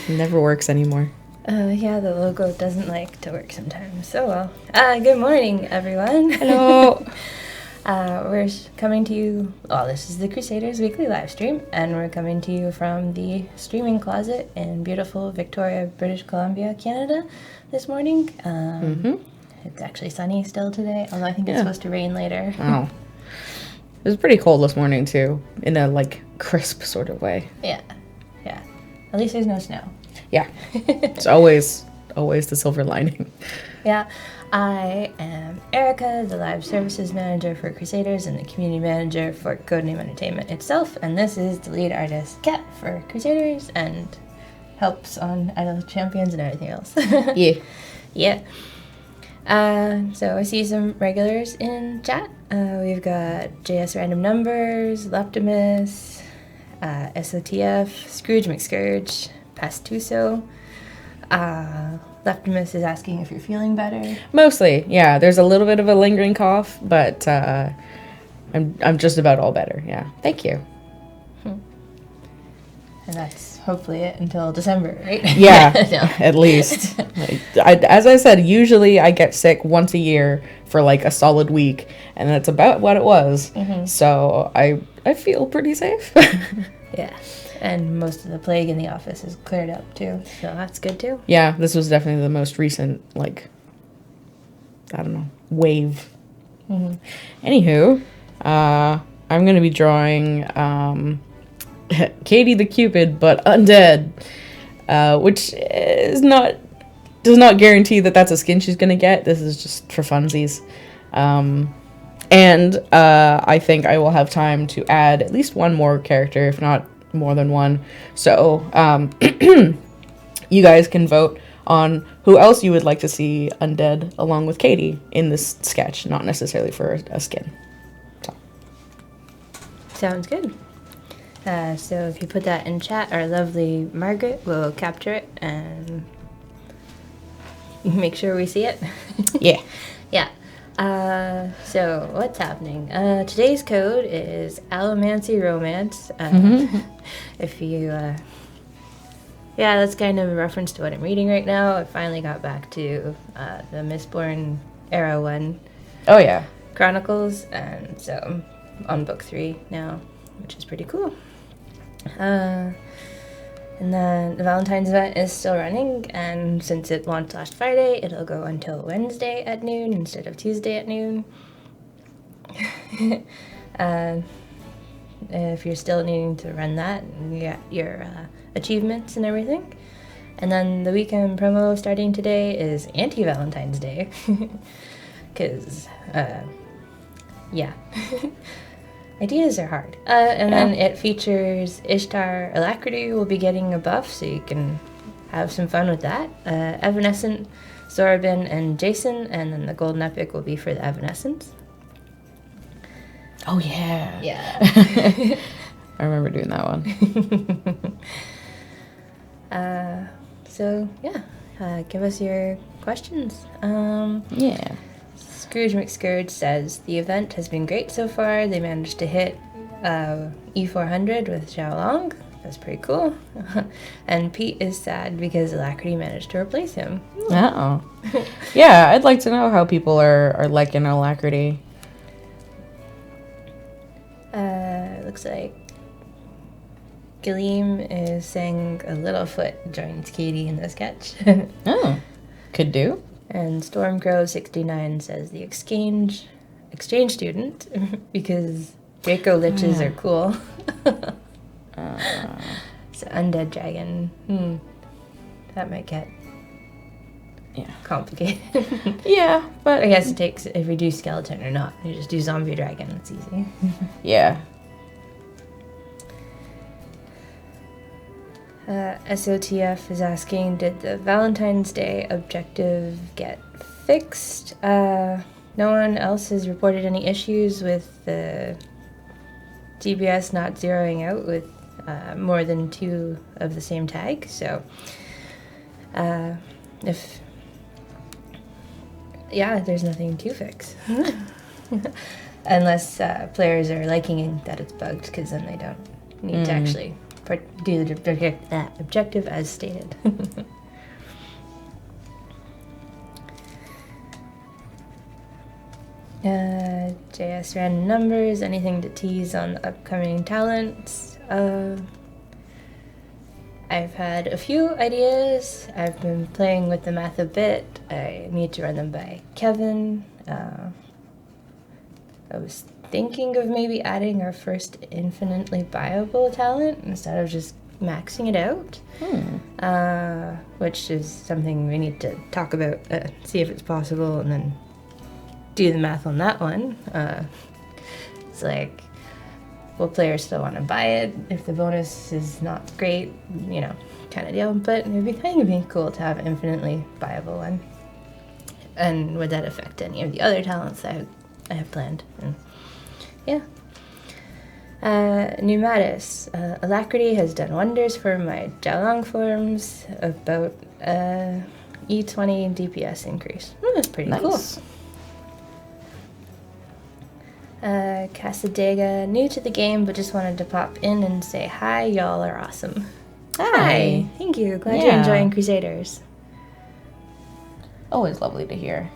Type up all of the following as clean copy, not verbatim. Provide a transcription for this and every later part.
Never works anymore. Yeah, the logo doesn't like to work sometimes. So well. Good morning, everyone. Hello. We're coming to you. Well, this is the Crusaders weekly live stream, and we're coming to you from the streaming closet in beautiful Victoria, British Columbia, Canada, this morning. It's actually sunny still today, although I think it's supposed to rain later. Oh. It was pretty cold this morning, too, in a, crisp sort of way. Yeah. At least there's no snow. Yeah. It's always the silver lining. Yeah. I am Erica, the live services manager for Crusaders and the community manager for Codename Entertainment itself, and this is the lead artist, Kat, for Crusaders, and helps on Idol Champions and everything else. Yeah. So I see some regulars in chat. We've got JS Random Numbers, Leptimus, SOTF, Scrooge McScourge, Pastuso. Leptimus is asking if you're feeling better. Mostly, yeah. There's a little bit of a lingering cough, but I'm just about all better. Yeah. Thank you. And that's hopefully it until December, right? Yeah, at least. As I said, usually I get sick once a year for a solid week, and that's about what it was. Mm-hmm. So I feel pretty safe. Yeah. And most of the plague in the office is cleared up, too. So that's good, too. Yeah, this was definitely the most recent, wave. Mm-hmm. Anywho, I'm going to be drawing Katie the Cupid, but undead, which does not guarantee that that's a skin she's going to get. This is just for funsies. And I think I will have time to add at least one more character, if not more than one. So you guys can vote on who else you would like to see undead along with Katie in this sketch, not necessarily for a skin. So. Sounds good. So if you put that in chat, our lovely Margaret will capture it and make sure we see it. Yeah. Yeah. So what's happening? Today's code is Allomancy Romance. If you, that's kind of a reference to what I'm reading right now. I finally got back to the Mistborn Era 1. Oh, yeah. Chronicles, and so I'm on book 3 now, which is pretty cool. And then the Valentine's event is still running, and since it launched last Friday, it'll go until Wednesday at noon instead of Tuesday at noon. If you're still needing to run that, you got your achievements and everything. And then the weekend promo starting today is Anti-Valentine's Day. Because, ideas are hard. Then it features Ishtar Alacrity will be getting a buff, so you can have some fun with that. Evanescent, Sorabin, and Jason, and then the Golden Epic will be for the Evanescence. Oh, yeah. Yeah. I remember doing that one. Give us your questions. Yeah. Scrooge McScourge says, the event has been great so far. They managed to hit E400 with Xiaolong. That's pretty cool. And Pete is sad because Alacrity managed to replace him. Uh-oh. Yeah, I'd like to know how people are liking Alacrity. Looks like Galeem is saying a Littlefoot joins Katie in the sketch. Oh, could do. And Stormcrow69 says the exchange student because Draco Liches are cool. So Undead Dragon. That might get complicated. Yeah, but I guess it takes if you do skeleton or not. You just do zombie dragon. It's easy. Yeah. SOTF is asking, did the Valentine's Day objective get fixed? No one else has reported any issues with the GBS not zeroing out with more than 2 of the same tag. So there's nothing to fix. Unless players are liking that it's bugged, because then they don't need to actually do the objective as stated. JS random numbers, anything to tease on the upcoming talents. I've had a few ideas. I've been playing with the math a bit. I need to run them by Kevin. I was thinking of maybe adding our first infinitely buyable talent instead of just maxing it out. Which is something we need to talk about, see if it's possible, and then do the math on that one. It's like, will players still want to buy it if the bonus is not great, you know, kind of deal. But it would be kind of cool to have an infinitely buyable one. And would that affect any of the other talents I have planned? And yeah. Pneumatis. Alacrity has done wonders for my Jialong forms, about E20 DPS increase. That's pretty cool. Casadega, new to the game, but just wanted to pop in and say hi, y'all are awesome. Hi. Thank you. Glad you're enjoying Crusaders. Always lovely to hear.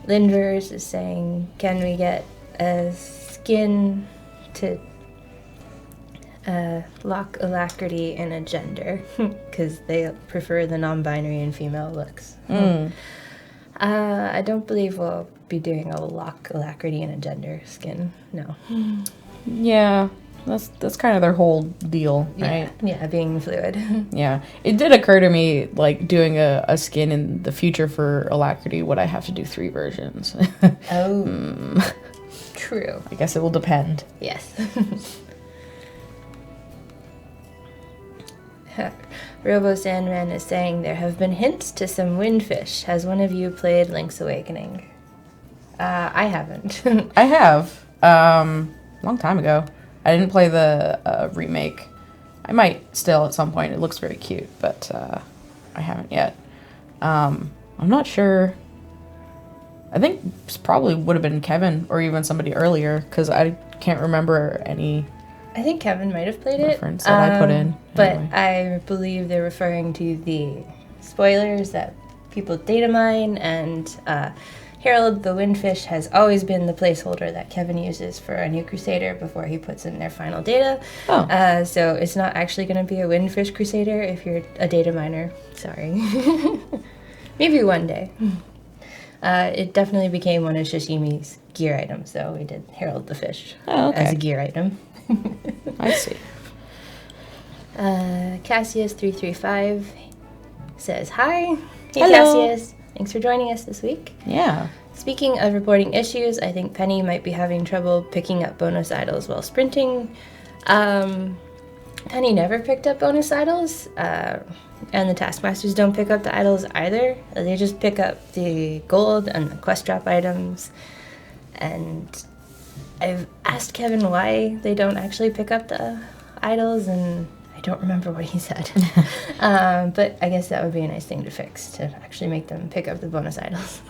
Linvers is saying, can we get a skin to lock alacrity in a gender? Because they prefer the non-binary and female looks. I don't believe we'll be doing a lock alacrity in a gender skin. No. Yeah, that's kind of their whole deal, right? Yeah, being fluid. Yeah, it did occur to me, like, doing a skin in the future for alacrity, would I have to do 3 versions? Oh, true. I guess it will depend. Yes. Robo Sandman is saying there have been hints to some windfish. Has one of you played Link's Awakening? I haven't. I have. Long time ago. I didn't play the remake. I might still at some point. It looks very cute, but I haven't yet. I'm not sure. I think this probably would have been Kevin or even somebody earlier, because I can't remember any. I think Kevin might have played reference that I put in. But anyway. I believe they're referring to the spoilers that people data mine, and Harold the Windfish has always been the placeholder that Kevin uses for a new Crusader before he puts in their final data. Oh. So it's not actually going to be a Windfish Crusader if you're a data miner. Sorry. Maybe one day. It definitely became one of Shishimi's gear items, so we did Harold the Fish as a gear item. I see. Cassius335 says hi. Hey, Hello. Cassius. Thanks for joining us this week. Yeah. Speaking of reporting issues, I think Penny might be having trouble picking up bonus idols while sprinting. Penny never picked up bonus idols, and the Taskmasters don't pick up the idols either. They just pick up the gold and the quest drop items. And I've asked Kevin why they don't actually pick up the idols, and I don't remember what he said. But I guess that would be a nice thing to fix, to actually make them pick up the bonus idols.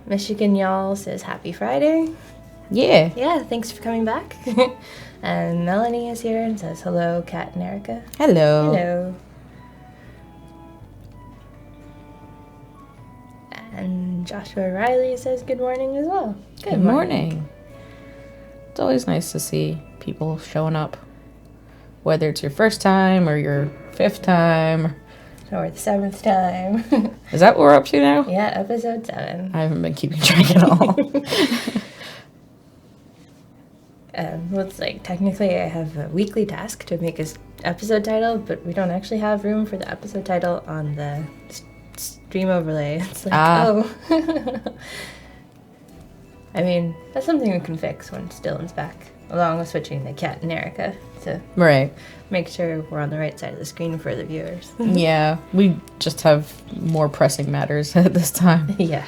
Michigan Y'all says happy Friday. Yeah. Yeah, thanks for coming back. And Melanie is here and says hello, Kat and Erica. Hello. Hello. And Joshua Riley says good morning as well. Good morning. It's always nice to see people showing up, whether it's your first time or your 5th time. Or the 7th time. Is that what we're up to now? Yeah, episode 7. I haven't been keeping track at all. Well, it's like, technically I have a weekly task to make an episode title, but we don't actually have room for the episode title on the stream overlay. It's like, oh. I mean, that's something we can fix once Dylan's back, along with switching the Kat and Erica to make sure we're on the right side of the screen for the viewers. Yeah, we just have more pressing matters at this time. Yeah.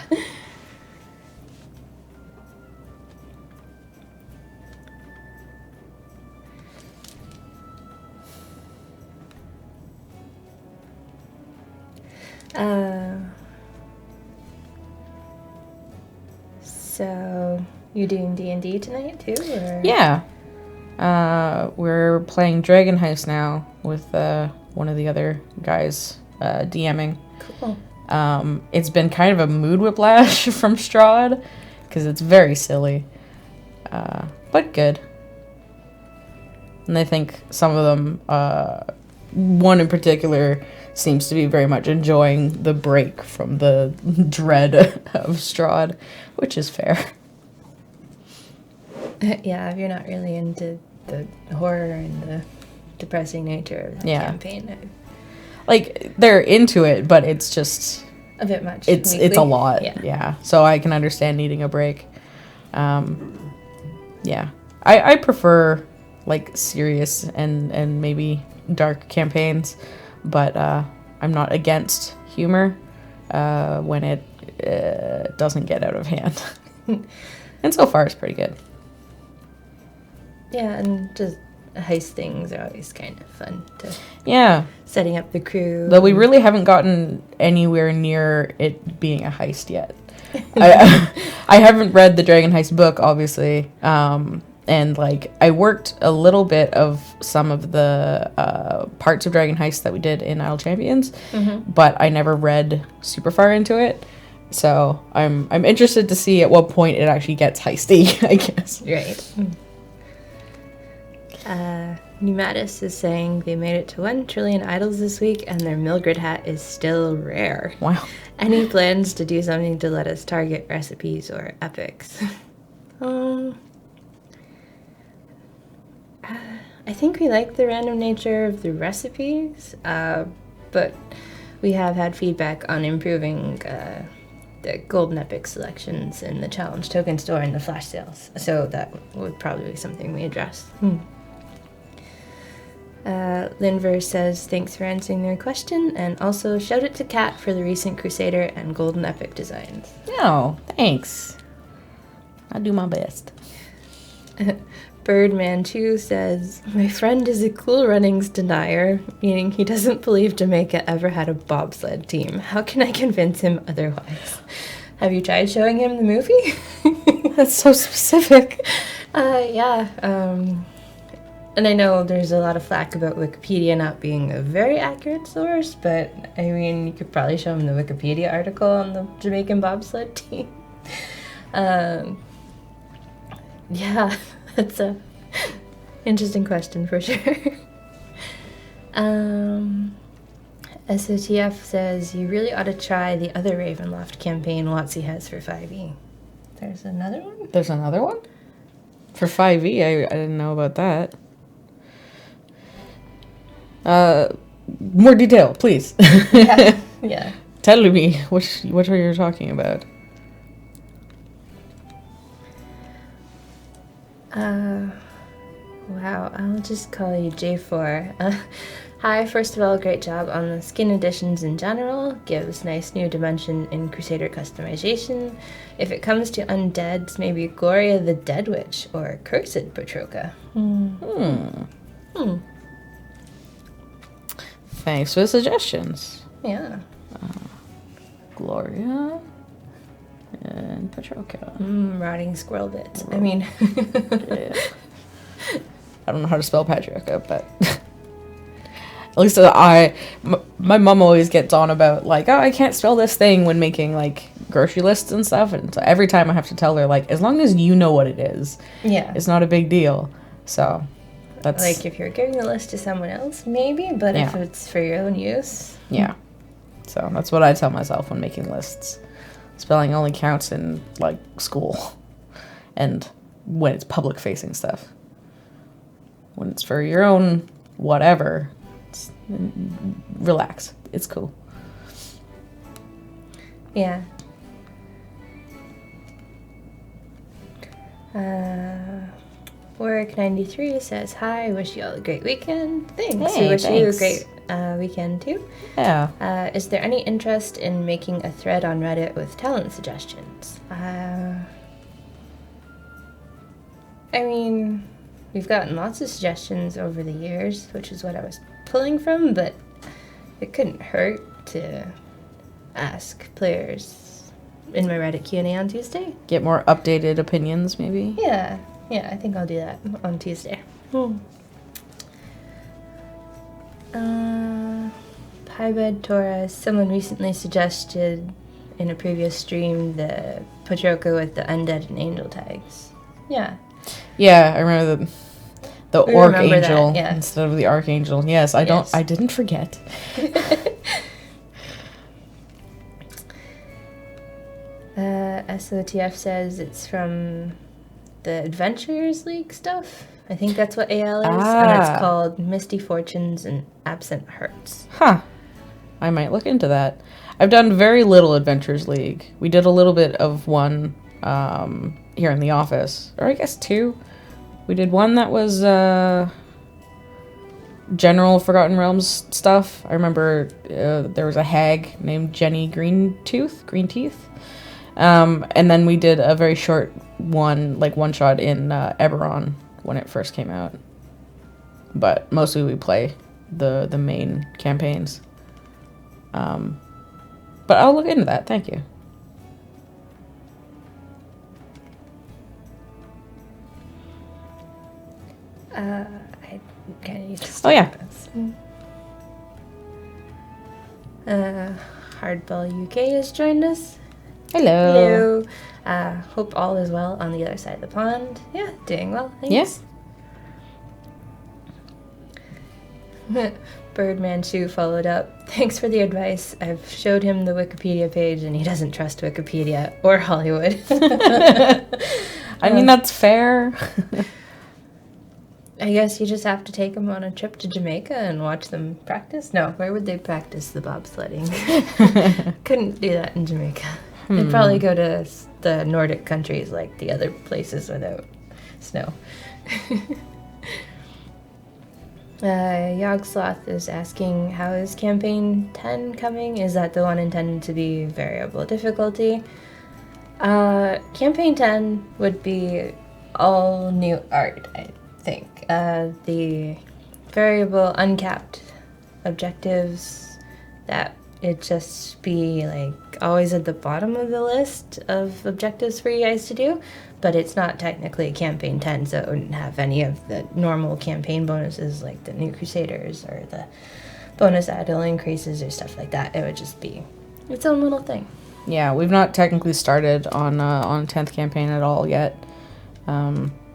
So You doing D&D tonight too? Or? Yeah. We're playing Dragon Heist now with one of the other guys DMing. Cool. It's been kind of a mood whiplash from Strahd because it's very silly, but good. And I think some of them, one in particular, seems to be very much enjoying the break from the dread of Strahd, which is fair. Yeah, if you're not really into the horror and the depressing nature of the campaign. Like, they're into it, but it's just... a bit much. It's a lot, yeah. So I can understand needing a break. Yeah. I prefer, like, serious and maybe dark campaigns, but I'm not against humor when it doesn't get out of hand. And so far, it's pretty good. Yeah, and just heist things are always kind of fun to... Yeah. Setting up the crew. Though we really haven't gotten anywhere near it being a heist yet. I haven't read the Dragon Heist book, obviously. And, like, I worked a little bit of some of the parts of Dragon Heist that we did in Idle Champions, but I never read super far into it. So I'm interested to see at what point it actually gets heisty, I guess. Right. Pneumatis is saying they made it to 1 trillion idols this week and their Mildred hat is still rare. Wow. Any plans to do something to let us target recipes or epics? I think we like the random nature of the recipes, but we have had feedback on improving the golden epic selections in the challenge token store and the flash sales, so that would probably be something we address. Linver says thanks for answering their question, and also shout out to Kat for the recent Crusader and Golden Epic designs. Oh, thanks. I'll do my best. Birdman 2 says, my friend is a Cool Runnings denier, meaning he doesn't believe Jamaica ever had a bobsled team. How can I convince him otherwise? Have you tried showing him the movie? That's so specific. Yeah. And I know there's a lot of flack about Wikipedia not being a very accurate source, but I mean, you could probably show him the Wikipedia article on the Jamaican bobsled team. Yeah, that's a interesting question for sure. SOTF says, you really ought to try the other Ravenloft campaign WotC has for 5e. There's another one? There's another one? For 5e? I didn't know about that. More detail, please. Yeah. Tell me what are you talking about? Wow, I'll just call you J4. Hi, first of all, great job on the skin additions in general. Gives nice new dimension in Crusader customization. If it comes to undeads, maybe Gloria the Dead Witch or Cursed Patroka. Thanks for the suggestions. Yeah. Gloria and Patroka. Rotting squirrel bits. I mean... Yeah. I don't know how to spell Patroka, but... At least my mom always gets on about, like, oh, I can't spell this thing when making, like, grocery lists and stuff. And so every time I have to tell her, like, as long as you know what it is, it's not a big deal. So... That's, like, if you're giving the list to someone else, maybe, but if it's for your own use. Yeah. So that's what I tell myself when making lists. Spelling only counts in, like, school. And when it's public-facing stuff. When it's for your own whatever, relax. It's cool. Yeah. Work 93 says, hi, wish you all a great weekend. Thanks. Hey, we wish thanks. you a great weekend too. Yeah. Is there any interest in making a thread on Reddit with talent suggestions? I mean, we've gotten lots of suggestions over the years, which is what I was pulling from, but it couldn't hurt to ask players in my Reddit Q&A on Tuesday. Get more updated opinions, maybe? Yeah, I think I'll do that on Tuesday. Highbed Taurus, someone recently suggested in a previous stream the Patroka with the undead and angel tags. Yeah. Yeah, I remember the We orc remember angel that, yeah. instead of the archangel. Yes, I didn't forget. SOTF says it's from the Adventurers League stuff. I think that's what AL is, and it's called Misty Fortunes and Absent Hearts. Huh. I might look into that. I've done very little Adventures League. We did a little bit of one here in the office, or I guess two. We did one that was general Forgotten Realms stuff. I remember there was a hag named Jenny Greenteeth. And then we did a very short one, like one shot in Eberron when it first came out. But mostly we play the main campaigns. But I'll look into that. Thank you. I kind of used to Oh, yeah. Hardball UK has joined us. Hello. Hello. Hope all is well on the other side of the pond. Yeah, doing well. Thanks. Yes. Birdman Shoe followed up. Thanks for the advice. I've showed him the Wikipedia page and he doesn't trust Wikipedia or Hollywood. I mean, that's fair. I guess you just have to take them on a trip to Jamaica and watch them practice. No, where would they practice the bobsledding? Couldn't do that in Jamaica. They'd probably go to the Nordic countries like the other places without snow. Yog Sloth is asking, how is campaign 10 coming? Is that the one intended to be variable difficulty? Campaign 10 would be all new art, I think. The variable uncapped objectives, that it'd just be like always at the bottom of the list of objectives for you guys to do, but it's not technically campaign 10, so it wouldn't have any of the normal campaign bonuses like the new Crusaders or the bonus idle increases or stuff like that. It would just be its own little thing. Yeah, we've not technically started on 10th campaign at all yet.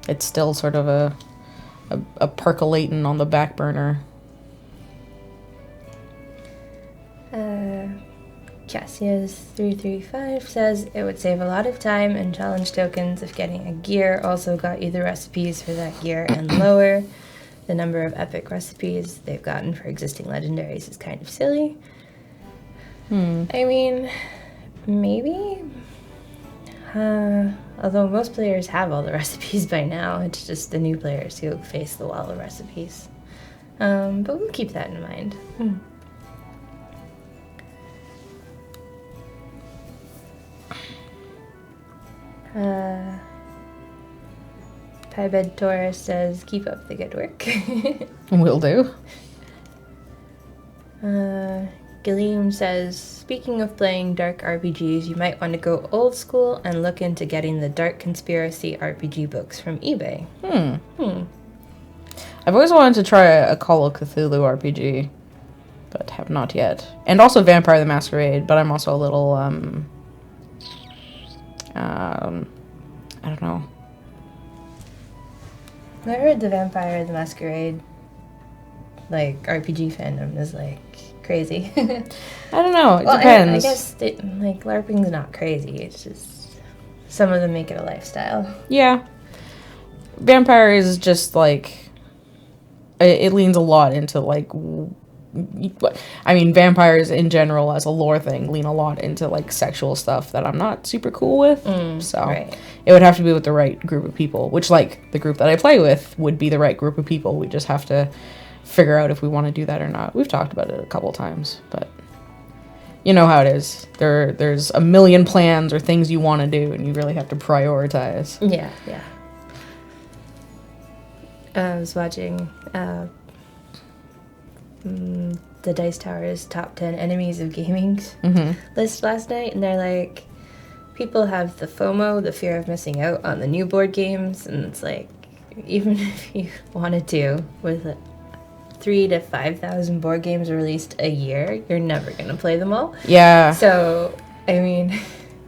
It's still sort of a percolating on the back burner. Cassius335 says it would save a lot of time and challenge tokens if getting a gear also got you the recipes for that gear and lower. The number of epic recipes they've gotten for existing legendaries is kind of silly. I mean, maybe. Although most players have all the recipes by now, it's just the new players who face the wall of recipes. But we'll keep that in mind. Piebed Taurus says, keep up the good work. Will do. Gilliam says, speaking of playing dark RPGs, you might want to go old school and look into getting the Dark Conspiracy RPG books from eBay. I've always wanted to try a Call of Cthulhu RPG, but have not yet. And also Vampire the Masquerade, but I'm also a little, I don't know. I heard the Vampire the Masquerade, like, RPG fandom is, like, crazy. I don't know. It well, depends. I guess, like, LARPing's not crazy. It's just some of them make it a lifestyle. Yeah. Vampire is just, like, it leans a lot into, like, I mean, vampires in general as a lore thing lean a lot into, like, sexual stuff that I'm not super cool with. So right. It would have to be with the right group of people, which, like, the group that I play with would be the right group of people. We just have to figure out if we want to do that or not. We've talked about it a couple times, but you know how it is. There's a million plans or things you want to do, and you really have to prioritize. Yeah. I was watching the Dice Tower's top 10 enemies of gaming list last night, and they're like, people have the FOMO, the fear of missing out on the new board games, and it's like, even if you wanted to, with 3,000 to 5,000 board games released a year, you're never gonna play them all. Yeah. So, I mean,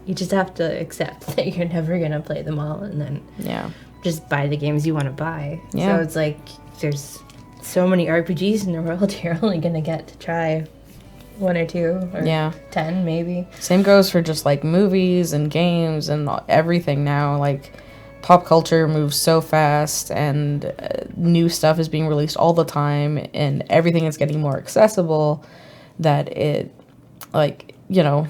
you just have to accept that you're never gonna play them all, and then just buy the games you want to buy. Yeah. So it's like, there's so many RPGs in the world, you're only gonna get to try 1 or 2 or 10 maybe. Same goes for just like movies and games and everything now. Like, pop culture moves so fast, and new stuff is being released all the time, and everything is getting more accessible, that it, like, you know,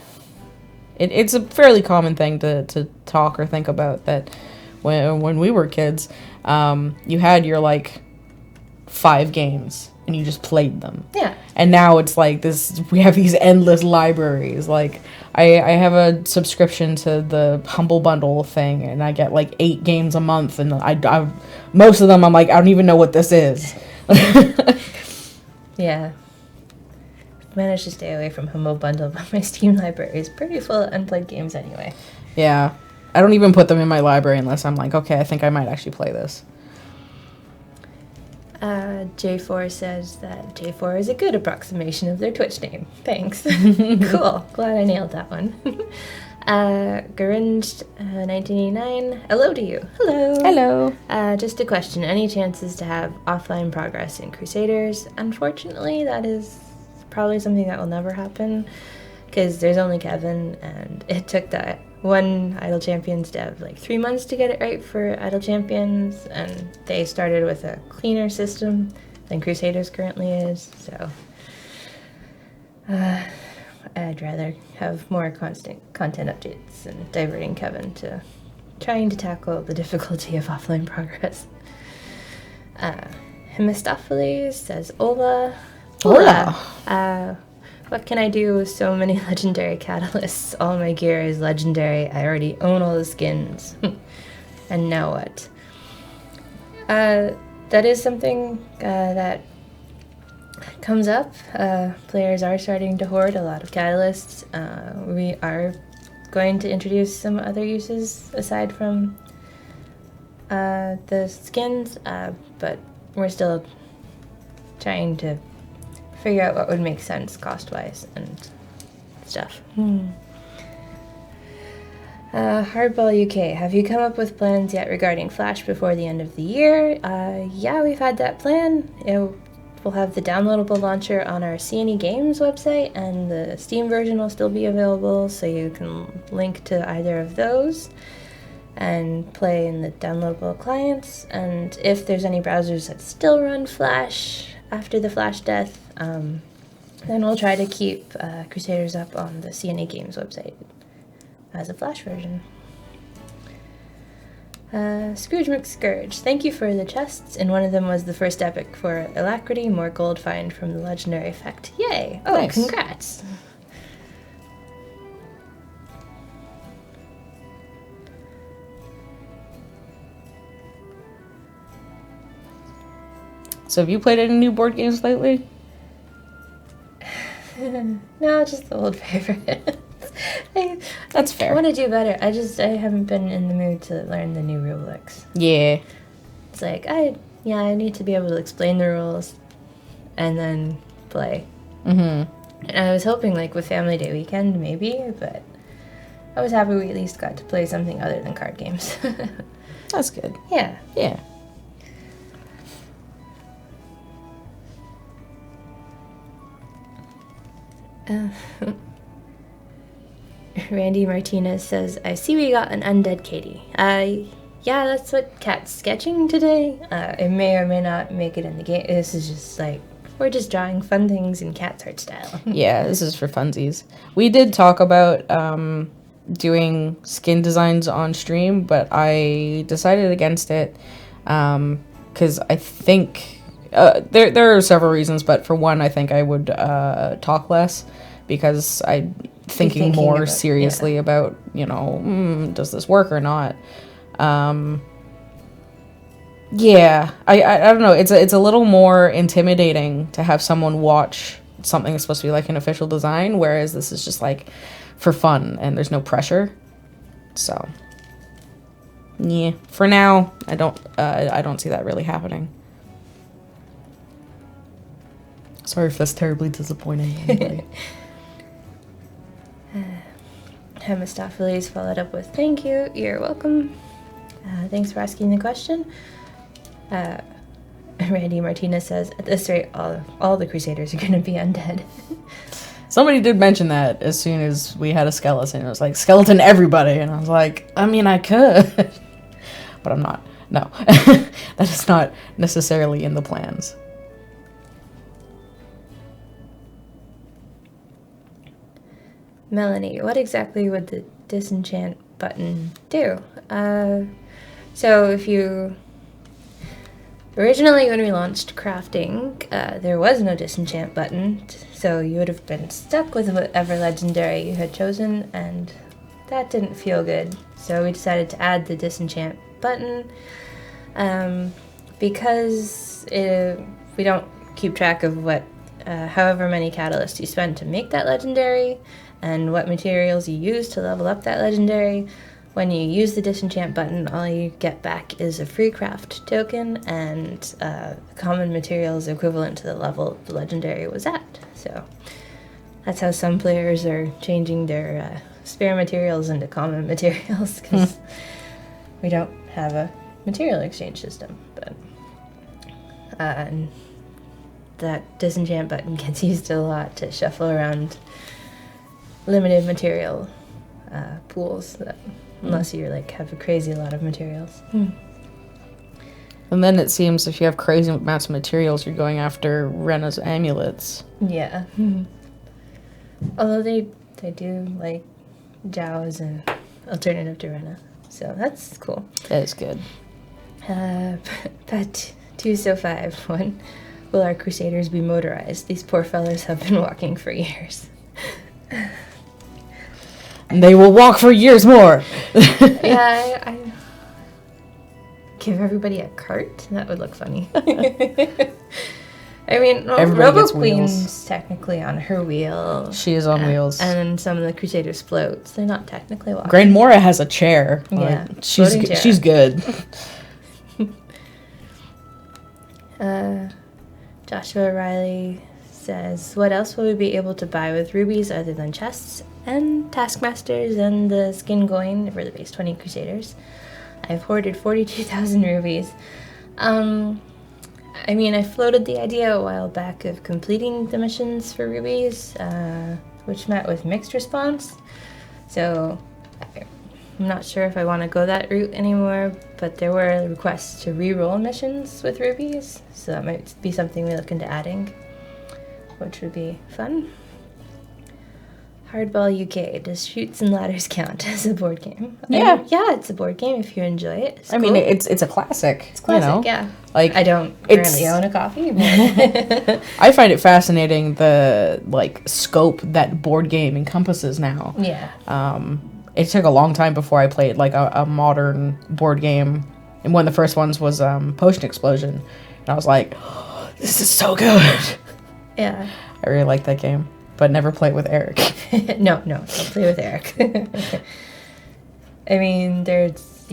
it's a fairly common thing to talk or think about, that when we were kids, you had your like 5 games and you just played them. Yeah. And now it's like this, we have these endless libraries. Like, I have a subscription to the Humble Bundle thing, and I get like 8 games a month, and I most of them I'm like, I don't even know what this is. Yeah. I've managed to stay away from Humble Bundle, but my Steam library is pretty full of unplayed games anyway. Yeah. I don't even put them in my library unless I'm like, okay, I think I might actually play this. J4 says that J4 is a good approximation of their Twitch name. Thanks. Cool. Glad I nailed that one. Garinge, 1989. Hello to you. Hello. Hello. Just a question. Any chances to have offline progress in Crusaders? Unfortunately, that is probably something that will never happen, because there's only Kevin, and it took that one Idle Champions dev like 3 months to get it right for Idle Champions, and they started with a cleaner system than Crusaders currently is, so I'd rather have more constant content updates and diverting Kevin to trying to tackle the difficulty of offline progress. Hemistopheles says, Hola. What can I do with so many legendary catalysts? All my gear is legendary. I already own all the skins. And now what? That is something that comes up. Players are starting to hoard a lot of catalysts. We are going to introduce some other uses aside from the skins, but we're still trying to figure out what would make sense cost-wise and stuff. Hardball UK, have you come up with plans yet regarding Flash before the end of the year? Yeah, we've had that plan. We'll have the downloadable launcher on our CNE Games website, and the Steam version will still be available, so you can link to either of those and play in the downloadable clients. And if there's any browsers that still run Flash after the Flash death, then we'll try to keep Crusaders up on the CNA Games website as a Flash version. Scrooge McScourge, thank you for the chests, and one of them was the first epic for Alacrity, more gold find from the legendary effect. Yay! Oh, nice. Congrats! So have you played any new board games lately? No, just the old favorites. That's fair. I want to do better. I haven't been in the mood to learn the new rulebooks. Yeah. It's like, I need to be able to explain the rules and then play. And I was hoping, like, with Family Day weekend, maybe, but I was happy we at least got to play something other than card games. That's good. Yeah. Yeah. Randy Martinez says, I see we got an undead Katie. Yeah, that's what Kat's sketching today. It may or may not make it in the game. This is just like, we're just drawing fun things in Kat's art style. Yeah, this is for funsies. We did talk about doing skin designs on stream, but I decided against it because I think there are several reasons, but for one, I think I would talk less because I'm thinking more seriously about, does this work or not? Yeah, I don't know. It's a little more intimidating to have someone watch something that's supposed to be like an official design, whereas this is just like for fun and there's no pressure. So, yeah, for now, I don't see that really happening. Sorry if that's terribly disappointing. Anybody. Hemistopheles followed up with, thank you, you're welcome. Thanks for asking the question. Randy Martinez says, at this rate, all the Crusaders are going to be undead. Somebody did mention that as soon as we had a skeleton. It was like, skeleton everybody. And I was like, I mean, I could. But I'm not. No. That is not necessarily in the plans. Melanie, what exactly would the disenchant button do? So if you... Originally, when we launched crafting, there was no disenchant button, so you would have been stuck with whatever legendary you had chosen, and that didn't feel good. So we decided to add the disenchant button, because we don't keep track of what, however many catalysts you spend to make that legendary, and what materials you use to level up that legendary. When you use the disenchant button, all you get back is a free craft token and common materials equivalent to the level the legendary was at. So that's how some players are changing their spare materials into common materials, because we don't have a material exchange system. But and that disenchant button gets used a lot to shuffle around limited material pools that... Unless you like have a crazy lot of materials. And then it seems if you have crazy amounts of materials, you're going after Rena's amulets. Yeah. Although they do like Jaws and alternative to Rena, so that's cool. That is good. But 205 will our Crusaders be motorized? These poor fellas have been walking for years. And they will walk for years more. Yeah, I give everybody a cart. That would look funny. I mean, Robo Queen's technically on her wheel. She is on wheels. And some of the Crusaders floats. They're not technically walking. Grand Mora has a chair. Yeah, she's good. Joshua Riley says, what else will we be able to buy with rubies other than chests and taskmasters and the skin coin for the base 20 Crusaders? I've hoarded 42,000 rubies. I mean, I floated the idea a while back of completing the missions for rubies, which met with mixed response. So I'm not sure if I want to go that route anymore, but there were requests to re-roll missions with rubies, so that might be something we look into adding, which would be fun. Hardball UK, does Chutes and Ladders count as a board game? Yeah. Yeah, it's a board game if you enjoy it. It's I mean, it's a classic. It's classic, you know? yeah. Like, I don't currently own a copy, but... I find it fascinating the, like, scope that board game encompasses now. Yeah. It took a long time before I played, like, a modern board game. And one of the first ones was Potion Explosion. And I was like, oh, this is so good. Yeah. I really like that game. But never play it with Eric. No, don't play with Eric. I mean, there's,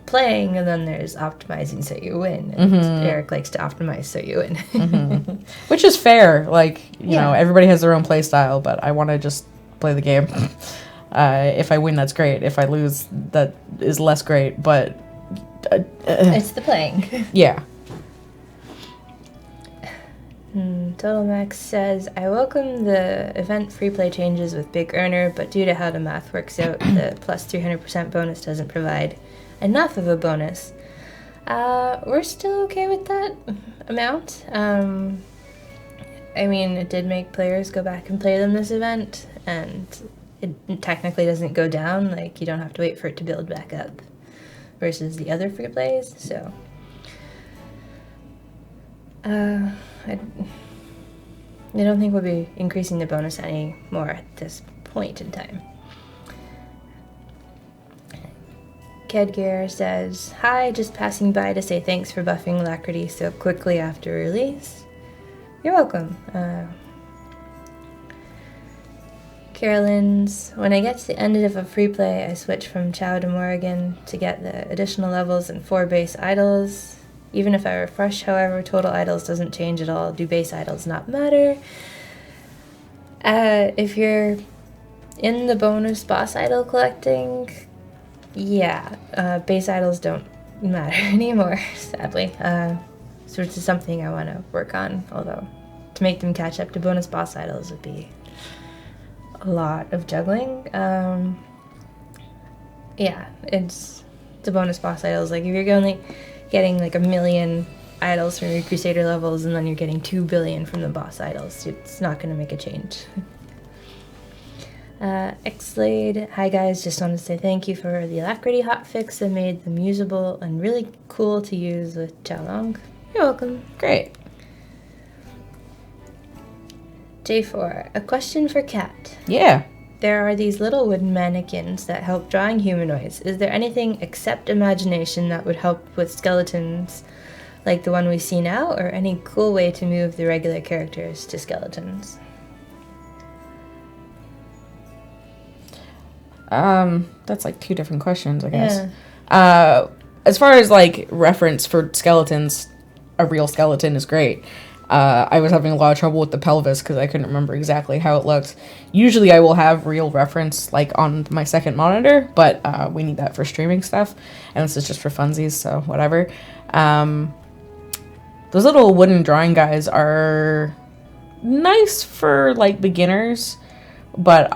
playing, and then there's optimizing so you win. And Eric likes to optimize so you win. Which is fair. Like, you know, everybody has their own play style, but I want to just play the game. If I win, that's great. If I lose, that is less great. But... it's the playing. Yeah. Total Max says, I welcome the event free play changes with Big Earner, but due to how the math works out, the plus 300% bonus doesn't provide enough of a bonus. We're still okay with that amount. I mean, it did make players go back and play them this event, and it technically doesn't go down. Like, you don't have to wait for it to build back up versus the other free plays, so... I don't think we'll be increasing the bonus anymore at this point in time. Kedgear says, hi, just passing by to say thanks for buffing Alacrity so quickly after release. You're welcome. Carolyn's, when I get to the end of a free play, I switch from Chow to Morrigan to get the additional levels and 4 base idols. Even if I refresh, however, total idols doesn't change at all. Do base idols not matter? If you're in the bonus boss idol collecting, yeah, base idols don't matter anymore, sadly. So it's something I want to work on, although to make them catch up to bonus boss idols would be a lot of juggling. Yeah, it's the bonus boss idols. Like, if you're only getting like 1 million idols from your Crusader levels and then you're getting 2 billion from the boss idols, it's not going to make a change. Xlade, hi guys, just wanted to say thank you for the Alacrity hotfix that made them usable and really cool to use with Xiaolong. You're welcome. Great. J4, a question for Kat. Yeah. There are these little wooden mannequins that help drawing humanoids. Is there anything except imagination that would help with skeletons like the one we see now, or any cool way to move the regular characters to skeletons? That's like 2 different questions, I guess. Yeah. As far as like reference for skeletons, a real skeleton is great. I was having a lot of trouble with the pelvis because I couldn't remember exactly how it looked. Usually I will have real reference like on my second monitor, but we need that for streaming stuff, and this is just for funsies, so whatever. Those little wooden drawing guys are nice for like beginners, but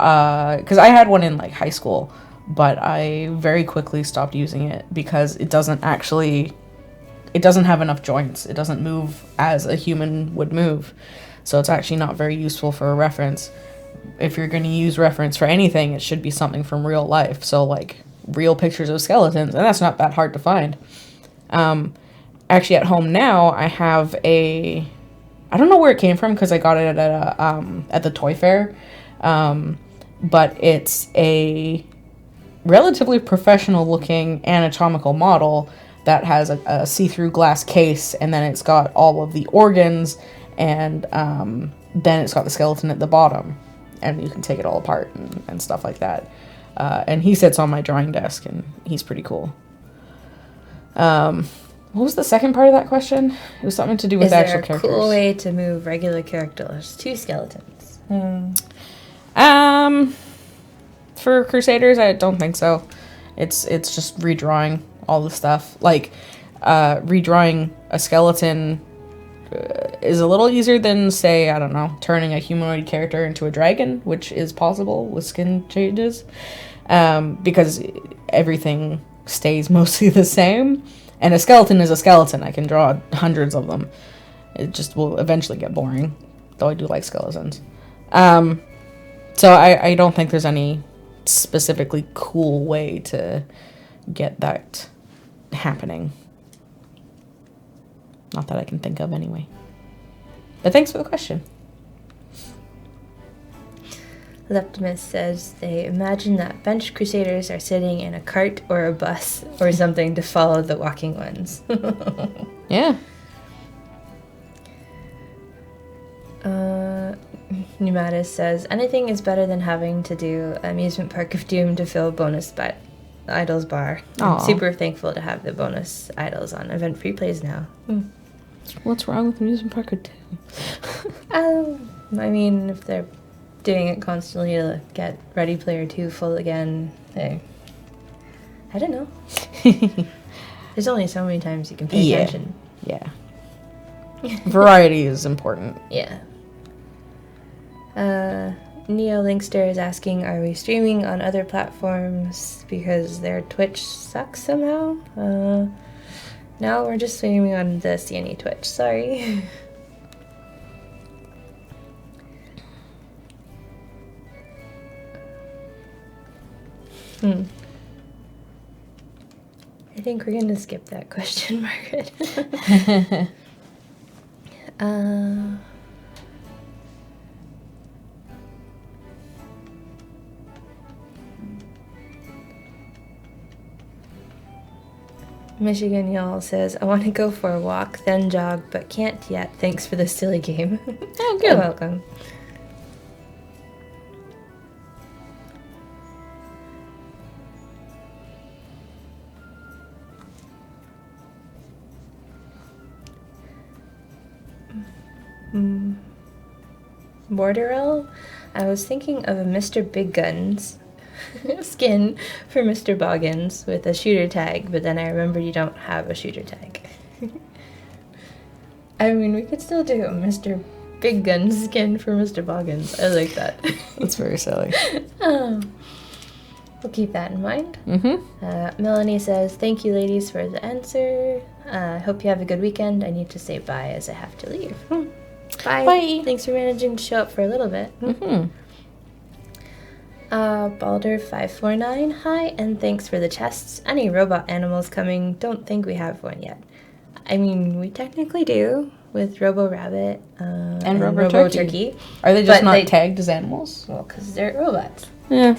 because I had one in like high school, but I very quickly stopped using it because it doesn't have enough joints. It doesn't move as a human would move. So it's actually not very useful for a reference. If you're going to use reference for anything, it should be something from real life. So like real pictures of skeletons, and that's not that hard to find. Actually at home now, I have I don't know where it came from because I got it at the toy fair. But it's a relatively professional looking anatomical model that has a see-through glass case, and then it's got all of the organs, and then it's got the skeleton at the bottom, and you can take it all apart and stuff like that. And he sits on my drawing desk, and he's pretty cool. What was the second part of that question? It was something to do with actual characters. Is there a cool way to move regular characters to skeletons? For Crusaders, I don't think so. It's just redrawing all the stuff. Like, redrawing a skeleton is a little easier than, say, I don't know, turning a humanoid character into a dragon, which is possible with skin changes, because everything stays mostly the same. And a skeleton is a skeleton. I can draw hundreds of them. It just will eventually get boring, though I do like skeletons. So I don't think there's any specifically cool way to get that happening. Not that I can think of anyway. But thanks for the question. Leptimus says they imagine that bench Crusaders are sitting in a cart or a bus or something to follow the walking ones. Yeah. Pneumatis says, anything is better than having to do Amusement Park of Doom to fill bonus idols bar. I'm super thankful to have the bonus idols on event free plays now. What's wrong with Amusement Park of Doom? I mean, if they're doing it constantly to get Ready Player 2 full again, hey, I don't know. There's only so many times you can pay attention. Yeah. Variety is important. Yeah. Neo Linkster is asking, are we streaming on other platforms because their Twitch sucks somehow? No, we're just streaming on the CNE Twitch, sorry. I think we're gonna skip that question, Margaret. Michigan Y'all says, I want to go for a walk, then jog, but can't yet. Thanks for the silly game. Oh, good. You're welcome. Mortarel. I was thinking of a Mr. Big Guns skin for Mr. Boggins with a shooter tag, but then I remembered you don't have a shooter tag. I mean, we could still do a Mr. Big Guns skin for Mr. Boggins. I like that. That's very silly. Oh. We'll keep that in mind. Melanie says, thank you, ladies, for the answer. Hope you have a good weekend. I need to say bye as I have to leave. Bye. Bye. Thanks for managing to show up for a little bit. Balder549, hi, and thanks for the chests. Any robot animals coming? Don't think we have one yet. I mean, we technically do with Robo Rabbit and Robo Turkey. Are they just not tagged as animals? Well, because they're robots. Yeah.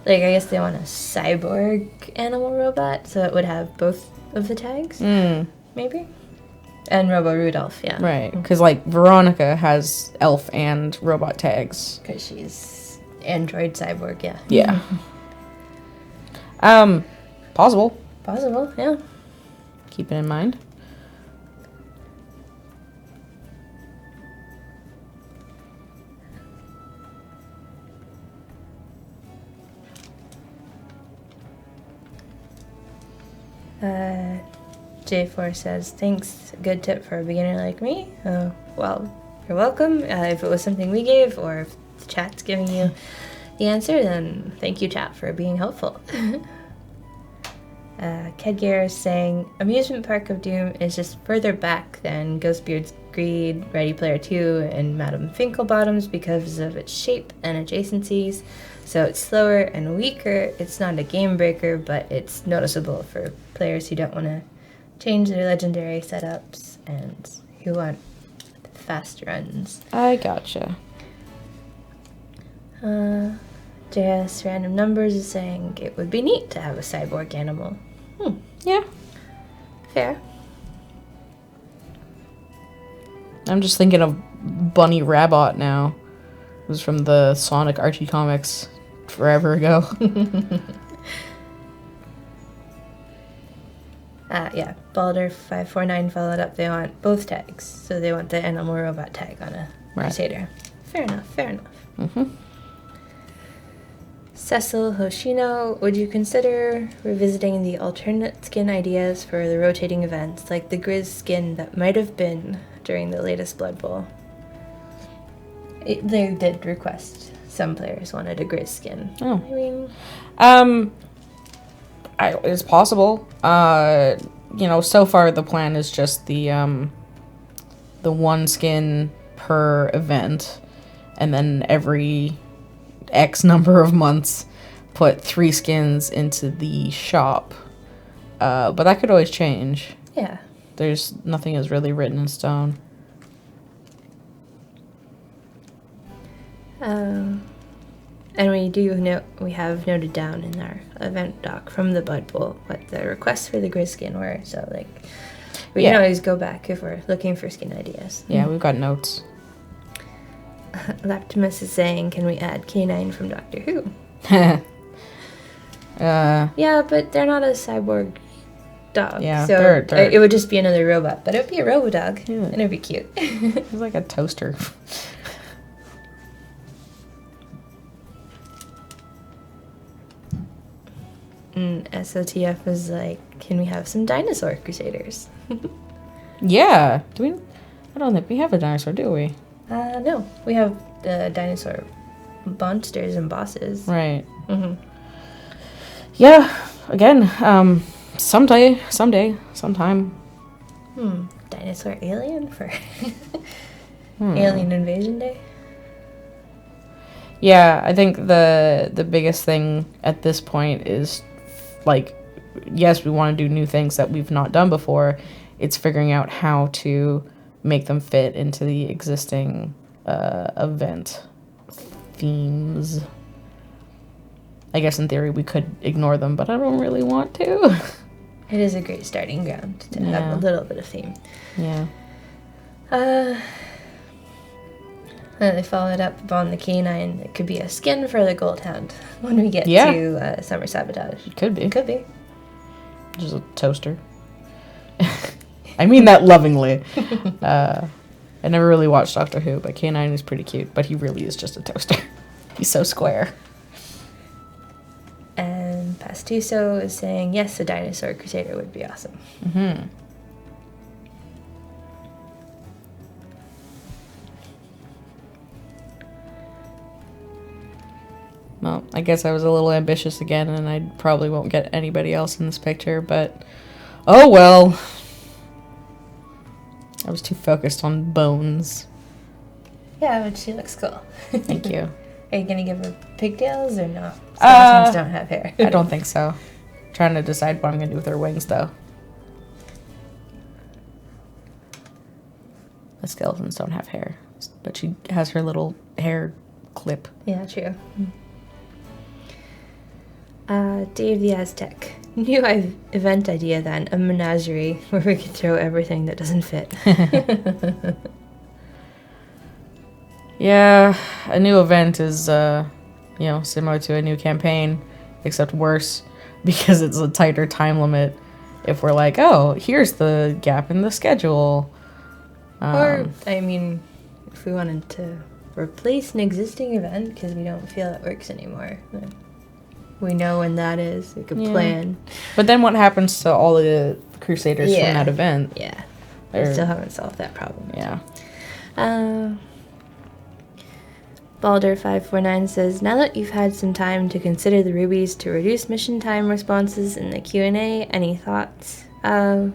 Like, I guess they want a cyborg animal robot, so it would have both of the tags, maybe? And Robo Rudolph, yeah. Right, because, like, Veronica has elf and robot tags. Because she's android cyborg, yeah. Yeah. Possible. Possible, yeah. Keep it in mind. J4 says, thanks, good tip for a beginner like me. Well, you're welcome. If it was something we gave, or if the chat's giving you the answer, then thank you, chat, for being helpful. Kedgear is saying, Amusement Park of Doom is just further back than Ghostbeard's Greed, Ready Player 2, and Madame Finkelbottom's because of its shape and adjacencies. So it's slower and weaker. It's not a game breaker, but it's noticeable for players who don't want to change their legendary setups and who want fast runs. I gotcha. JS Random Numbers is saying it would be neat to have a cyborg animal. Yeah. Fair. I'm just thinking of Bunny Rabbit now. It was from the Sonic Archie comics forever ago. Yeah, Balder549 followed up. They want both tags. So they want the animal robot tag on a Crusader. Fair enough, fair enough. Cecil Hoshino, would you consider revisiting the alternate skin ideas for the rotating events, like the Grizz skin that might have been during the latest Blood Bowl? They did request, some players wanted a Grizz skin. Oh. I mean... it's possible. So far the plan is just the one skin per event, and then every X number of months put 3 skins into the shop. But that could always change. Yeah. Nothing is really written in stone. And we have noted down in our event doc from the Blood Bowl what the requests for the Grizz skin were. So, we can always go back if we're looking for skin ideas. Yeah, we've got notes. Laptimus is saying, can we add K9 from Doctor Who? Yeah, but they're not a cyborg dog. Yeah, so they're... it would just be another robot. But it would be a robo-dog. Yeah. And it would be cute. It's like a toaster. And SOTF is like, can we have some dinosaur Crusaders? Yeah. I don't think we have a dinosaur, do we? No. We have dinosaur monsters and bosses. Right. Yeah. Again, sometime. Dinosaur alien for Alien Invasion Day? Yeah, I think the biggest thing at this point is, yes, we want to do new things that we've not done before. It's figuring out how to make them fit into the existing event themes. I guess in theory we could ignore them, but I don't really want to. It is a great starting ground to have a little bit of theme. Yeah. And they followed up on the K9. It could be a skin for the Goldhound when we get to Summer Sabotage. It could be. It could be. Just a toaster. I mean that lovingly. I never really watched Doctor Who, but K9 is pretty cute, but he really is just a toaster. He's so square. And Pastuso is saying, yes, a dinosaur crusader would be awesome. Mm-hmm. Well, I guess I was a little ambitious again, and I probably won't get anybody else in this picture, but oh well. I was too focused on bones. Yeah, but she looks cool. Thank you. Are you gonna give her pigtails or not? Skeletons don't have hair. I don't think so. Trying to decide what I'm gonna do with her wings, though. The skeletons don't have hair, but she has her little hair clip. Yeah, true. Dave the Aztec. New event idea then, a menagerie where we could throw everything that doesn't fit. Yeah, a new event is, similar to a new campaign, except worse, because it's a tighter time limit. If we're like, oh, here's the gap in the schedule. Or, I mean, if we wanted to replace an existing event because we don't feel it works anymore, then we know when that is. We could plan. But then what happens to all of the Crusaders from that event? Yeah, we still haven't solved that problem. Yeah. Balder549 says, now that you've had some time to consider the rubies to reduce mission time responses in the Q&A, any thoughts? As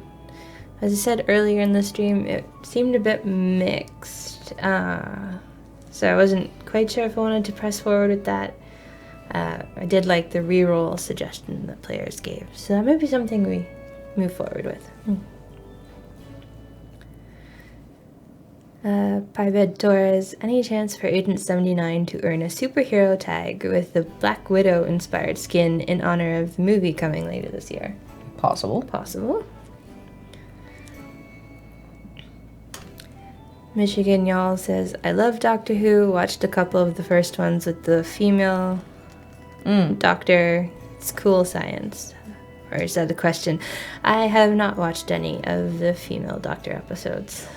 I said earlier in the stream, it seemed a bit mixed. So I wasn't quite sure if I wanted to press forward with that. I did like the reroll suggestion that players gave, so that might be something we move forward with. Pybed Torres, any chance for Agent 79 to earn a superhero tag with the Black Widow inspired skin in honor of the movie coming later this year? Possible. Michigan Y'all says, I love Doctor Who, watched a couple of the first ones with the female doctor. It's cool science. Or is that a question? I have not watched any of the female doctor episodes.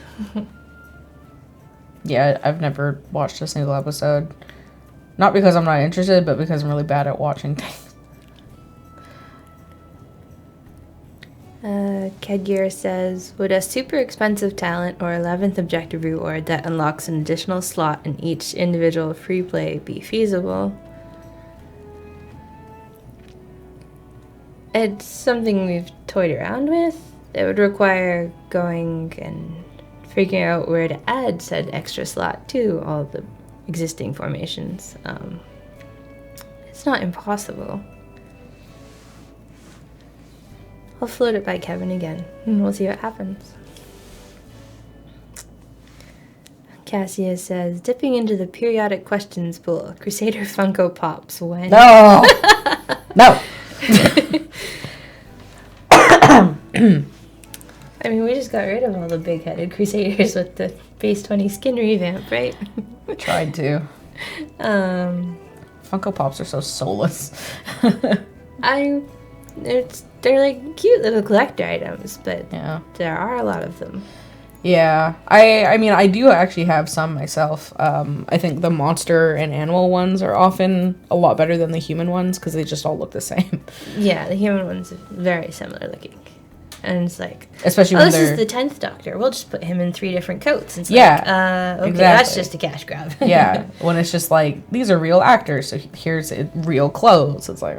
Yeah, I've never watched a single episode. Not because I'm not interested, but because I'm really bad at watching things. Kedgear says, would a super expensive talent or 11th objective reward that unlocks an additional slot in each individual free play be feasible? It's something we've toyed around with. It would require going and figuring out where to add said extra slot to all the existing formations. It's not impossible. I'll float it by Kevin again, and we'll see what happens. Cassia says, dipping into the periodic questions pool, Crusader Funko Pops, when? No! No! I mean, we just got rid of all the big-headed Crusaders with the Base 20 skin revamp, right? Tried to. Funko Pops are so soulless. They're like cute little collector items, but yeah, there are a lot of them. Yeah, I mean, I do actually have some myself. I think the monster and animal ones are often a lot better than the human ones because they just all look the same. Yeah, the human ones are very similar looking. And it's like, especially when this is the 10th Doctor. We'll just put him in 3 different coats. And it's okay, exactly. That's just a cash grab. Yeah, when it's just like, these are real actors, so here's real clothes. It's like,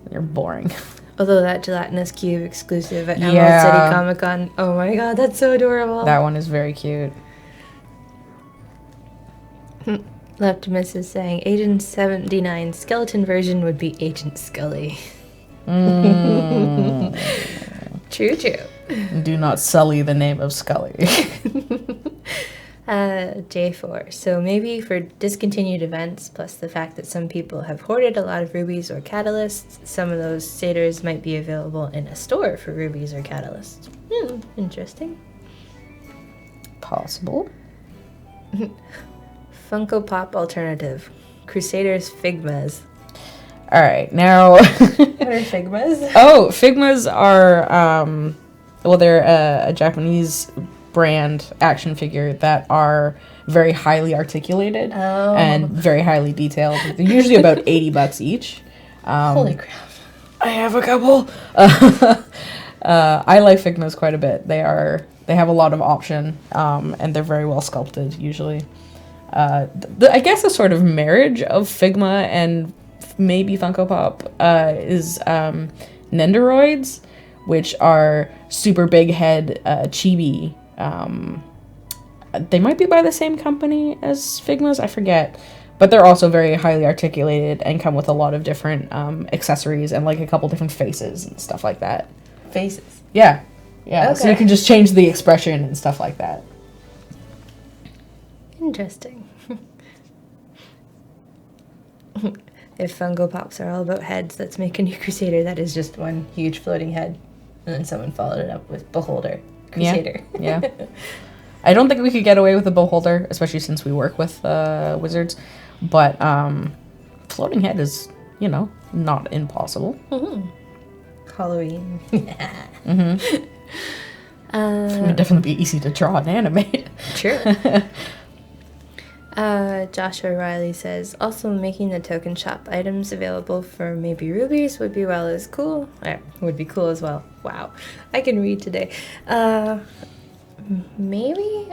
you're boring. Although that gelatinous cube exclusive at Emerald City Comic Con, oh my god, that's so adorable. That one is very cute. Leptimus is saying, Agent 79 skeleton version would be Agent Scully. True. Do not sully the name of Scully. J4. So maybe for discontinued events, plus the fact that some people have hoarded a lot of rubies or catalysts, some of those satyrs might be available in a store for rubies or catalysts. Interesting. Possible. Funko Pop alternative. Crusaders Figmas. All right, now. What are Figmas? Oh, Figmas are, they're a Japanese brand action figure that are very highly articulated and very highly detailed. They're usually about $80 each. Holy crap. I have a couple. I like Figmas quite a bit. They have a lot of option, and they're very well sculpted usually. I guess a sort of marriage of Figma and maybe Funko Pop is Nendoroids, which are super big head chibi. They might be by the same company as Figmas, I forget. But they're also very highly articulated and come with a lot of different accessories and like a couple different faces and stuff like that. Faces? Yeah. Yeah, Okay. so you can just change the expression and stuff like that. Interesting. If Funko Pops are all about heads, let's make a new Crusader that is just one huge floating head. And then someone followed it up with Beholder Crusader. Yeah. I don't think we could get away with a Beholder, especially since we work with wizards. But floating head is, not impossible. Mm-hmm. Halloween. Mm-hmm. It would definitely be easy to draw and animate. True. Joshua Riley says, also making the token shop items available for maybe rubies would be cool. Would be cool as well. Wow. I can read today. Maybe?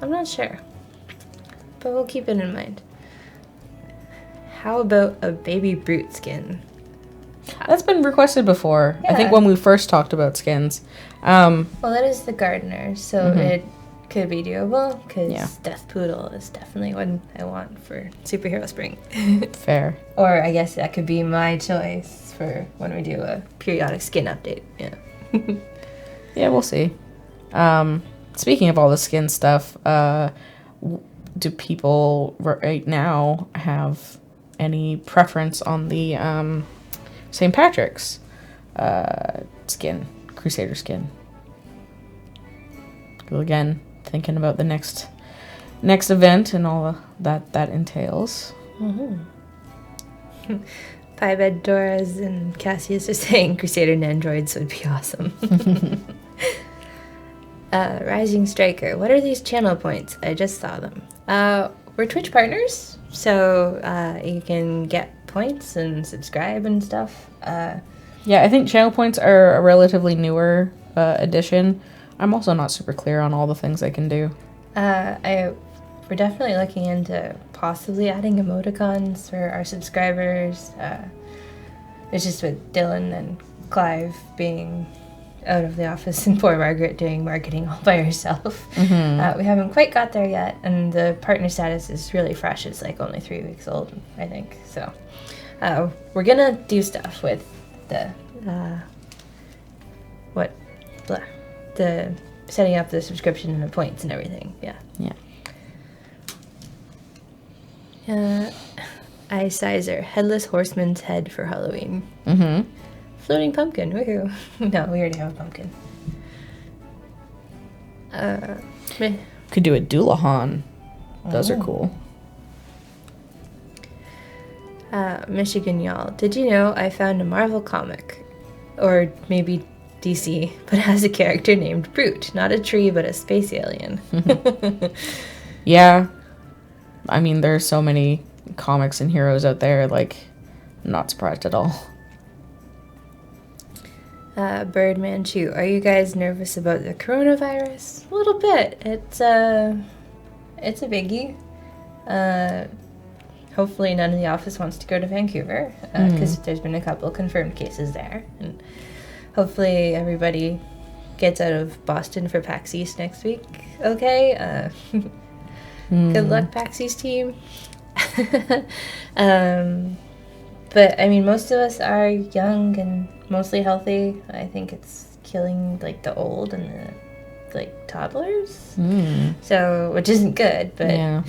I'm not sure. But we'll keep it in mind. How about a baby brute skin? That's been requested before. Yeah. I think when we first talked about skins. Well, that is the gardener, so Mhm. it could be doable, because Yeah. Death Poodle is definitely one I want for Superhero Spring. Fair. Or I guess that could be my choice for when we do a periodic skin update. Yeah. Yeah, we'll see. Speaking of all the skin stuff, do people right now have any preference on the St. Patrick's skin, Crusader skin? Well, again, thinking about the next event and all that entails. Mm-hmm. Piebed Doras and Cassius are saying Crusader Nandroids would be awesome. Rising Striker, what are these channel points? I just saw them. We're Twitch partners, so you can get points and subscribe and stuff. Yeah, I think channel points are a relatively newer addition. I'm also not super clear on all the things I can do. We're definitely looking into possibly adding emoticons for our subscribers. It's just with Dylan and Clive being out of the office and poor Margaret doing marketing all by herself. Mm-hmm. We haven't quite got there yet, and the partner status is really fresh. It's like only 3 weeks old, I think. So we're gonna do stuff with the the setting up the subscription and the points and everything. Yeah. Ice Sizer, Headless Horseman's head for Halloween. Mm-hmm. Floating pumpkin, woohoo. No, we already have a pumpkin. Could do a Doulahan. Those are cool. Michigan Y'all, did you know I found a Marvel comic, or maybe DC, but has a character named Brute. Not a tree, but a space alien. Yeah. I mean, there's so many comics and heroes out there, like, I'm not surprised at all. Birdman Chew, are you guys nervous about the coronavirus? A little bit. It's a biggie. Hopefully none in the office wants to go to Vancouver, because there's been a couple confirmed cases there. And hopefully everybody gets out of Boston for PAX East next week. Okay? Good luck, PAX East team. But, I mean, most of us are young and mostly healthy. I think it's killing, like, the old and the, like, toddlers. So, which isn't good, but Yeah.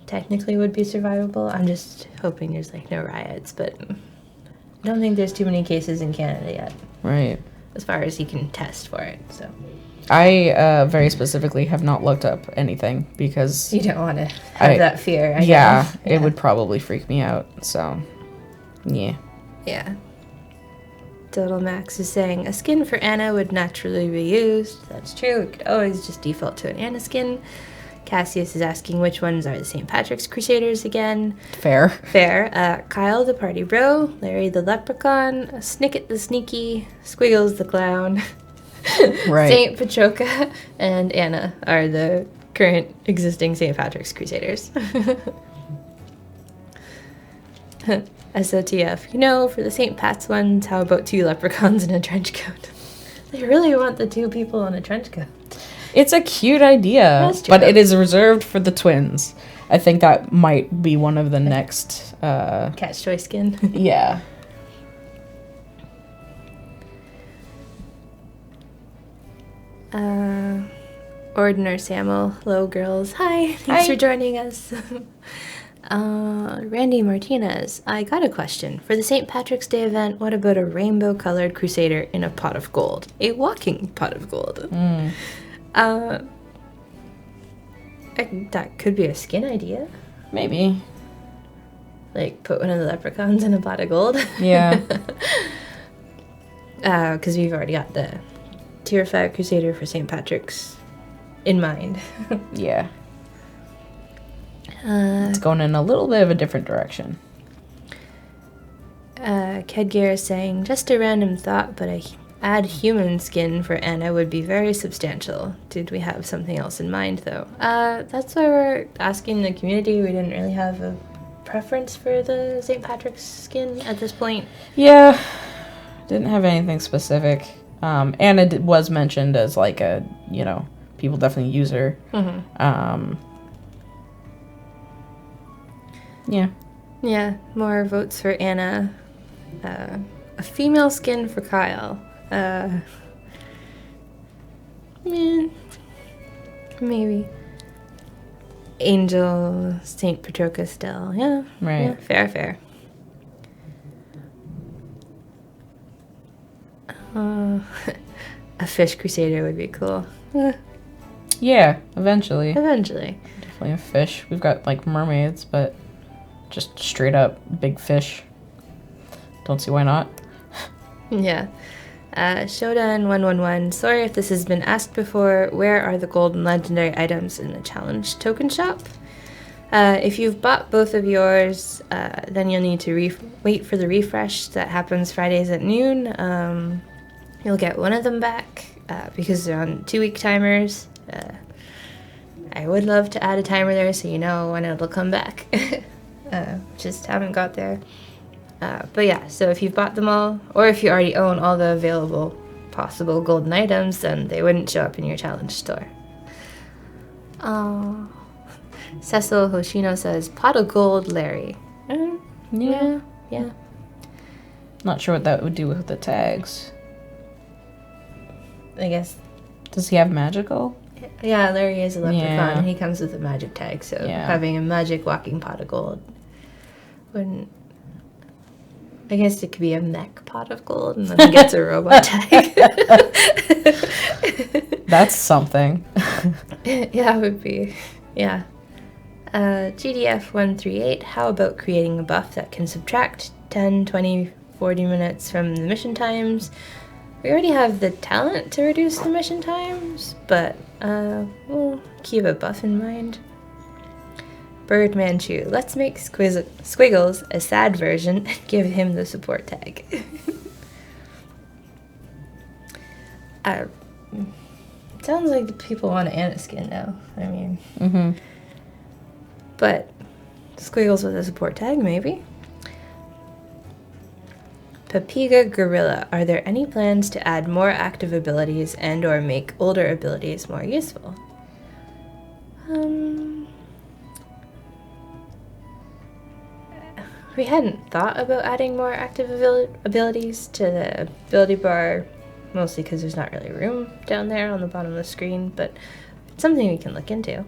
Technically would be survivable. I'm just hoping there's, like, no riots, but I don't think there's too many cases in Canada yet. Right. As far as you can test for it, so. I very specifically have not looked up anything because You don't want to have that fear, I yeah, know. it would probably freak me out. So, yeah. Yeah. Total Max is saying a skin for Anna would naturally be used. That's true. We could always just default to an Anna skin. Cassius is asking which ones are the St. Patrick's Crusaders again. Fair. Kyle the Party Bro, Larry the Leprechaun, Snicket the Sneaky, Squiggles the Clown, Right. St. Patroka, and Anna are the current existing St. Patrick's Crusaders. SOTF. For the St. Pat's ones, how about 2 leprechauns in a trench coat? They really want the 2 people in a trench coat. It's a cute idea, but it is reserved for the twins. I think that might be one of the next... Cat's choice skin. Yeah. Ordner Samuel. Hello, girls. Hi. Thanks for joining us. Randy Martinez. I got a question. For the St. Patrick's Day event, what about a rainbow-colored crusader in a pot of gold? A walking pot of gold. That could be a skin idea. Maybe. Like, put one of the leprechauns in a pot of gold. Yeah. Because we've already got the Tier 5 Crusader for St. Patrick's in mind. Yeah. It's going in a little bit of a different direction. Kedgear is saying, just a random thought, but add human skin for Anna would be very substantial. Did we have something else in mind, though? That's why we're asking the community. We didn't really have a preference for the St. Patrick's skin at this point. Yeah. Didn't have anything specific. Anna was mentioned as like a, people definitely use her. Mm-hmm. Yeah. Yeah, more votes for Anna. A female skin for Kyle. Maybe. Angel, St. Patroka still. Yeah. Right. Yeah, fair. A fish crusader would be cool. Yeah, eventually. Eventually. Definitely a fish. We've got like mermaids, but just straight up big fish. Don't see why not. Yeah. Shodan 111. Sorry if this has been asked before. Where are the gold and legendary items in the challenge token shop? If you've bought both of yours, then you'll need to wait for the refresh that happens Fridays at noon. You'll get one of them back because they're on 2-week timers. I would love to add a timer there so you know when it'll come back. Just haven't got there. But yeah, so if you've bought them all, or if you already own all the available possible golden items, then they wouldn't show up in your challenge store. Cecil Hoshino says, pot of gold, Larry. Yeah. Not sure what that would do with the tags. I guess. Does he have magical? Yeah, Larry is a leprechaun. Yeah. He comes with a magic tag, so Yeah. having a magic walking pot of gold wouldn't... I guess it could be a mech pot of gold, and then he gets a robot tag. That's something. Yeah, it would be. Yeah. GDF 138, how about creating a buff that can subtract 10, 20, 40 minutes from the mission times? We already have the talent to reduce the mission times, but we'll keep a buff in mind. Birdman Chew, let's make Squiggles a sad version and give him the support tag. Sounds like the people want an Anna skin now. I mean, but Squiggles with a support tag, maybe. Papiga Gorilla, are there any plans to add more active abilities and or make older abilities more useful? We hadn't thought about adding more active abilities to the ability bar, mostly because there's not really room down there on the bottom of the screen, but it's something we can look into.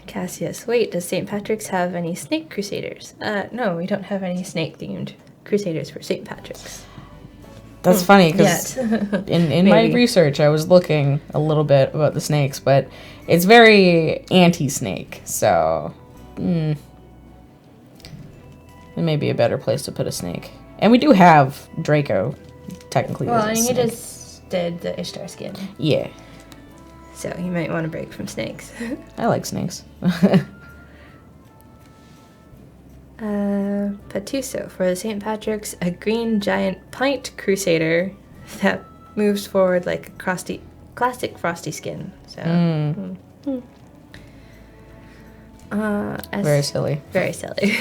Cassius, wait, does St. Patrick's have any snake crusaders? No, we don't have any snake-themed crusaders for St. Patrick's. That's funny, because in my research, I was looking a little bit about the snakes, but it's very anti-snake, so... It may be a better place to put a snake. And we do have Draco, technically. Well, as a and he snake. just did the Ishtar skin. Yeah. So you might want to break from snakes. I like snakes. Patuso for the St. Patrick's, a green giant pint crusader that moves forward like a classic frosty skin. So, Very silly. Very silly.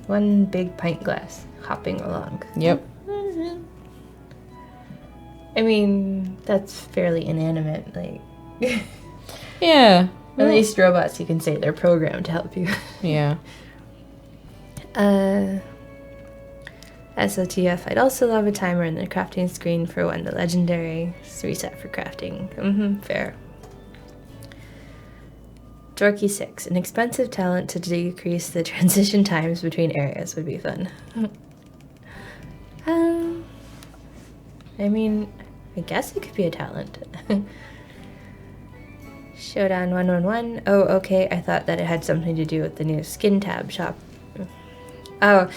One big pint glass hopping along. Yep. I mean, that's fairly inanimate. Like, Yeah. at least robots, you can say they're programmed to help you. Yeah. SOTF, I'd also love a timer in the crafting screen for when the legendary is reset for crafting. Fair. Dorky 6, an expensive talent to decrease the transition times between areas would be fun. I mean, I guess it could be a talent. Showdown 111. Oh, okay. I thought that it had something to do with the new skin tab shop. Oh,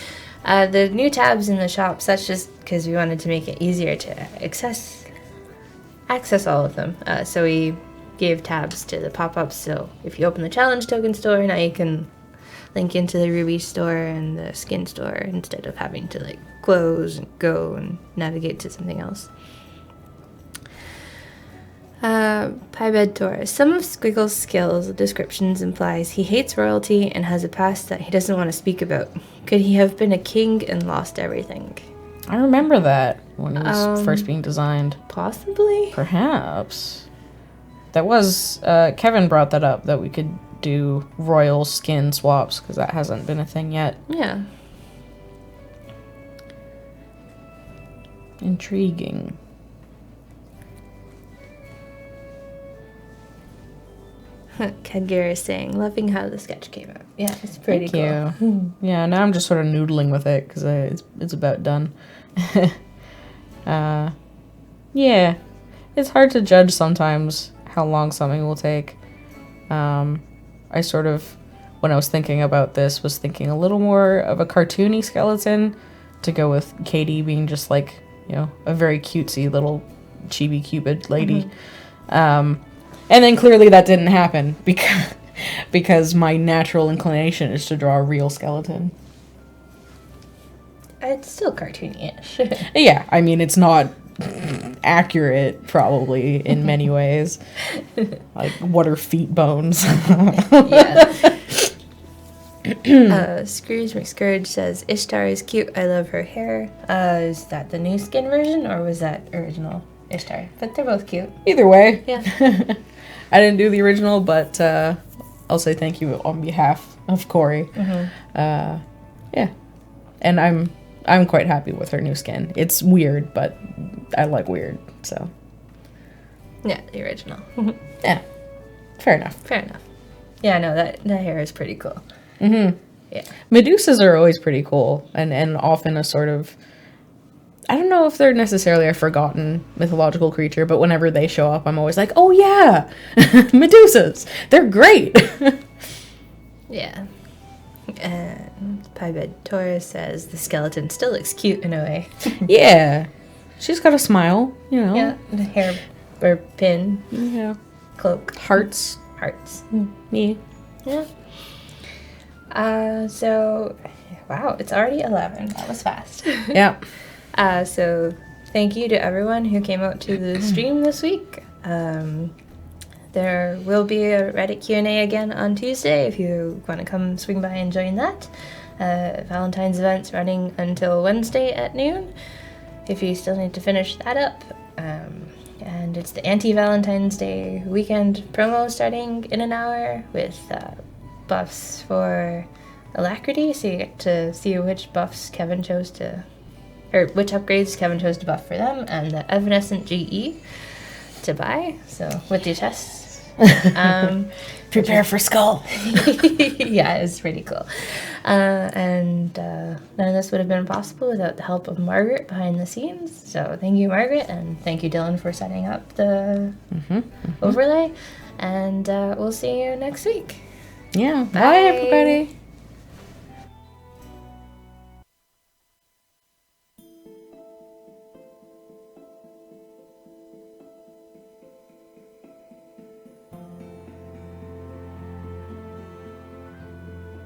the new tabs in the shops, that's just because we wanted to make it easier to access all of them. So we gave tabs to the pop-ups. So if you open the challenge token store, now you can link into the Ruby store and the skin store instead of having to like close and go and navigate to something else. Pybed Taurus. Some of Squiggle's skills descriptions implies he hates royalty and has a past that he doesn't want to speak about. Could he have been a king and lost everything? I remember that when it was first being designed. Possibly? Perhaps. That was, Kevin brought that up, that we could do royal skin swaps, because that hasn't been a thing yet. Yeah. Intriguing. Kedgar is saying, loving how the sketch came out. Yeah, it's pretty Thank cool. you. Yeah, now I'm just sort of noodling with it, because it's about done. Yeah. It's hard to judge sometimes how long something will take. I sort of, when I was thinking about this, was thinking a little more of a cartoony skeleton to go with Katie being just like, you know, a very cutesy little chibi cupid lady. And then clearly that didn't happen because my natural inclination is to draw a real skeleton. It's still cartoony-ish. Yeah, I mean, it's not accurate probably in many ways. Like, what are feet bones? Yeah. Scrooge McScourge says, Ishtar is cute. I love her hair. Is that the new skin version or was that original Ishtar? But they're both cute. Either way. Yeah. I didn't do the original, but I'll say thank you on behalf of Corey. Yeah. And I'm quite happy with her new skin. It's weird, but I like weird, so. Yeah, the original. Yeah. Fair enough. Fair enough. Yeah, no, that hair is pretty cool. Yeah. Medusas are always pretty cool and often a sort of, I don't know if they're necessarily a forgotten mythological creature, but whenever they show up, I'm always like, oh yeah, Medusas. They're great. Yeah. And Pybed Taurus says the skeleton still looks cute in a way. Yeah. She's got a smile, you know. Yeah, the hair or pin, Yeah. cloak, Hearts. Yeah. Yeah. So, wow, it's already 11. That was fast. Yeah. So thank you to everyone who came out to the stream this week. There will be a Reddit Q&A again on Tuesday if you want to come swing by and join that. Valentine's event's running until Wednesday at noon if you still need to finish that up. And it's the anti-Valentine's Day weekend promo starting in an hour with buffs for Alacrity, so you get to see which buffs Kevin chose to, or which upgrades Kevin chose to buff for them, and the Evanescent GE to buy, so with your tests. Prepare for Skull. Yeah, it's pretty cool. And none of this would have been possible without the help of Margaret behind the scenes. So thank you, Margaret, and thank you, Dylan, for setting up the overlay. And we'll see you next week. Yeah. Bye everybody.